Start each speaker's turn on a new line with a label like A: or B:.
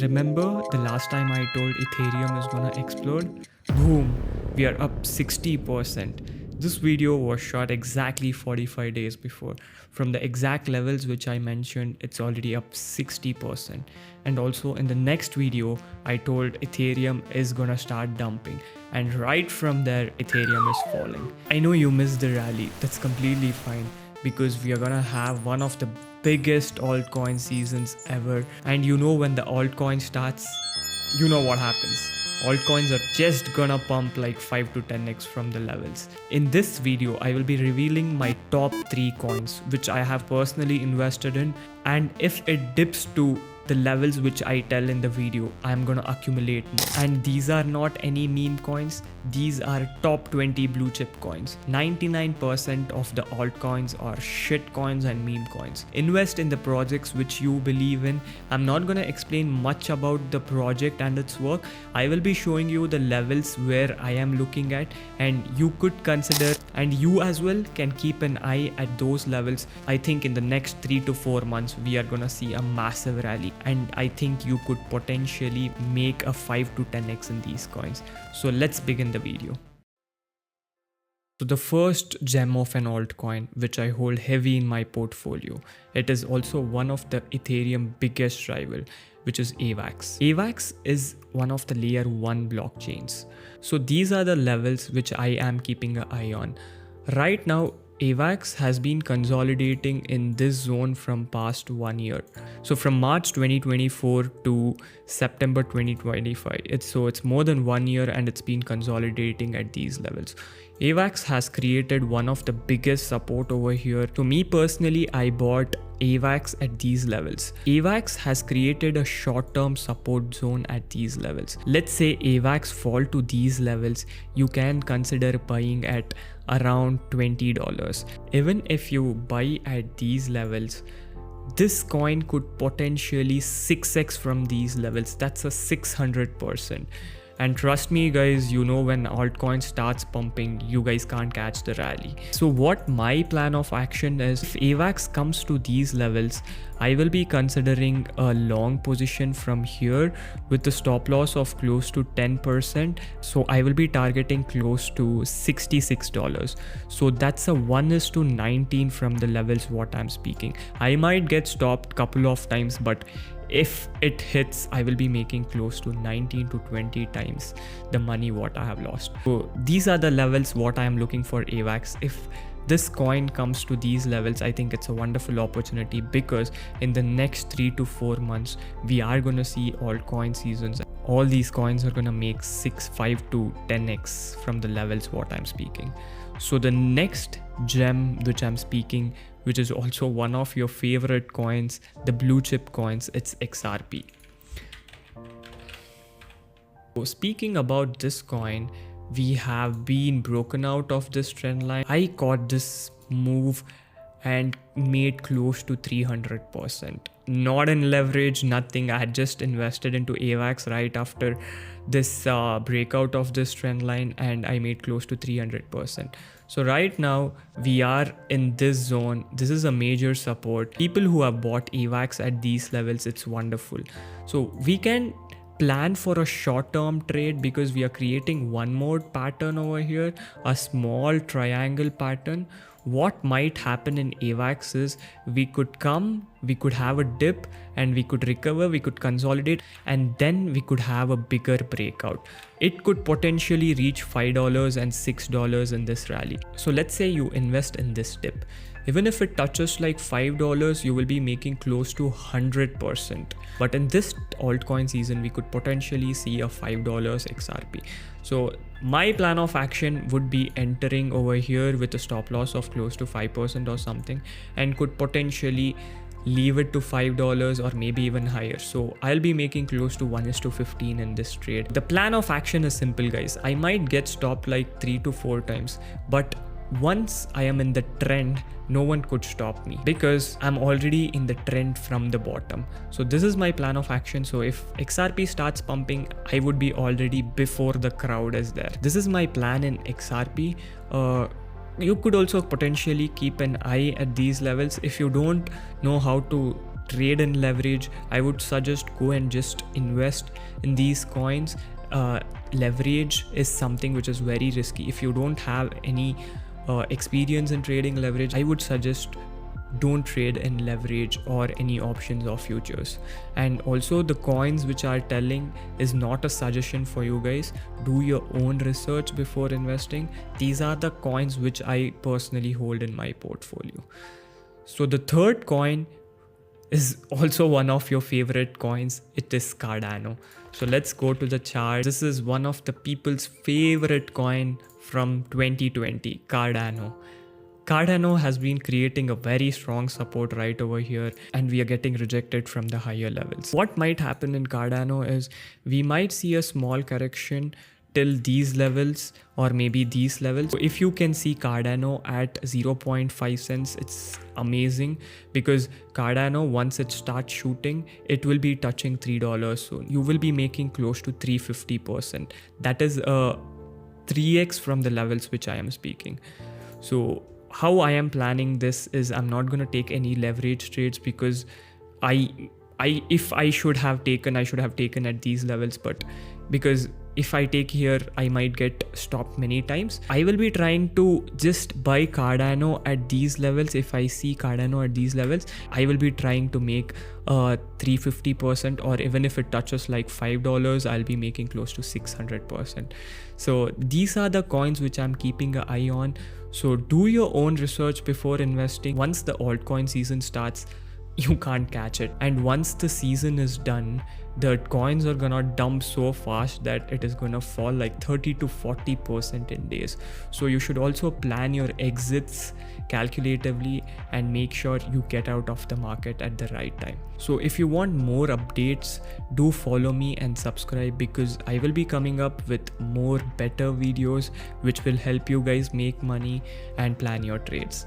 A: remember the last time I told Ethereum is gonna explode? Boom, we are up 60%. This video was shot exactly 45 days before. From the exact levels which I mentioned, it's already up 60%. And also in the next video, I told Ethereum is gonna start dumping. And right from there, Ethereum is falling. I know you missed the rally. That's completely fine, because we are gonna have one of the biggest altcoin seasons ever. And you know when the altcoin starts, you know what happens. Altcoins are just gonna pump like 5 to 10x from the levels. In this video, I will be revealing my top 3 coins which I have personally invested in, and if it dips to the levels which I tell in the video, I'm gonna accumulate more. And these are not any meme coins, these are top 20 blue chip coins. 99% of the altcoins are shit coins and meme coins. Invest in the projects which you believe in. I'm not gonna explain much about the project and its work. I will be showing you the levels where I am looking at, and you could consider, and you as well can keep an eye at those levels. I think in the next 3 to 4 months, we are gonna see a massive rally. And I think you could potentially make a 5 to 10x in these coins. So let's begin the video. So the first gem of an altcoin which I hold heavy in my portfolio, it is also one of the Ethereum biggest rival, which is AVAX. AVAX is one of the layer 1 blockchains. So these are the levels which I am keeping an eye on. Right now, AVAX has been consolidating in this zone from past 1 year. So from March 2024 to September 2025, it's more than 1 year, and it's been consolidating at these levels. AVAX has created one of the biggest support over here. So me personally, I bought AVAX at these levels. AVAX has created a short-term support zone at these levels. Let's say AVAX fall to these levels, you can consider buying at around $20. Even if you buy at these levels, this coin could potentially 6x from these levels. That's a 600%. And trust me guys, you know when altcoin starts pumping, you guys can't catch the rally. So what my plan of action is, if AVAX comes to these levels, I will be considering a long position from here with the stop loss of close to 10%. So I will be targeting close to $66. So that's a 1:19 from the levels what I'm speaking. I might get stopped couple of times, but if it hits, I will be making close to 19 to 20 times the money what I have lost. So these are the levels what I am looking for AVAX. If this coin comes to these levels, I think it's a wonderful opportunity, because in the next 3 to 4 months, we are going to see altcoin seasons. All these coins are going to make 5 to 10x from the levels what I'm speaking. So the next gem which I'm speaking, which is also one of your favorite coins, the blue chip coins, it's XRP. So speaking about this coin, we have been broken out of this trend line. I caught this move and made close to 300%. Not in leverage, nothing. I had just invested into AVAX right after this breakout of this trend line, and I made close to 300%. So right now we are in this zone. This is a major support. People who have bought AVAX at these levels, it's wonderful. So we can plan for a short-term trade, because we are creating one more pattern over here, a small triangle pattern. What might happen in AVAX is we could have a dip, and we could recover, we could consolidate, and then we could have a bigger breakout. It could potentially reach $5 and $6 in this rally. So let's say you invest in this dip. Even if it touches like $5, you will be making close to 100%. But in this altcoin season, we could potentially see a $5 XRP. So my plan of action would be entering over here with a stop loss of close to 5% or something, and could potentially leave it to $5 or maybe even higher. So I'll be making close to 1:15 in this trade. The plan of action is simple guys. I might get stopped like 3 to 4 times, but once I am in the trend, no one could stop me because I'm already in the trend from the bottom. So this is my plan of action. So if XRP starts pumping, I would be already before the crowd is there. This is my plan in XRP. You could also potentially keep an eye at these levels. If you don't know how to trade in leverage, I would suggest go and just invest in these coins. Leverage is something which is very risky. If you don't have any experience in trading leverage, I would suggest don't trade in leverage or any options or futures. And also the coins which are telling is not a suggestion for you guys. Do your own research before investing. These are the coins which I personally hold in my portfolio. So the third coin is also one of your favorite coins. It is Cardano. So let's go to the chart. This is one of the people's favorite coin from 2020, Cardano. Cardano has been creating a very strong support right over here, and we are getting rejected from the higher levels. What might happen in Cardano is we might see a small correction till these levels or maybe these levels. So if you can see Cardano at 0.5 cents, it's amazing, because Cardano, once it starts shooting, it will be touching $3 soon. You will be making close to 350%. That is a 3x from the levels which I am speaking. So how I am planning this is I'm not going to take any leverage trades, because if I should have taken at these levels, but because if I take here, I might get stopped many times. I will be trying to just buy Cardano at these levels. If I see Cardano at these levels, I will be trying to make 350%, or even if it touches like $5, I'll be making close to 600%. So these are the coins which I'm keeping an eye on. So do your own research before investing. Once the altcoin season starts, you can't catch it. And once the season is done, the coins are gonna dump so fast that it is gonna fall like 30 to 40% in days. So you should also plan your exits calculatively and make sure you get out of the market at the right time. So if you want more updates, do follow me and subscribe, because I will be coming up with more better videos which will help you guys make money and plan your trades.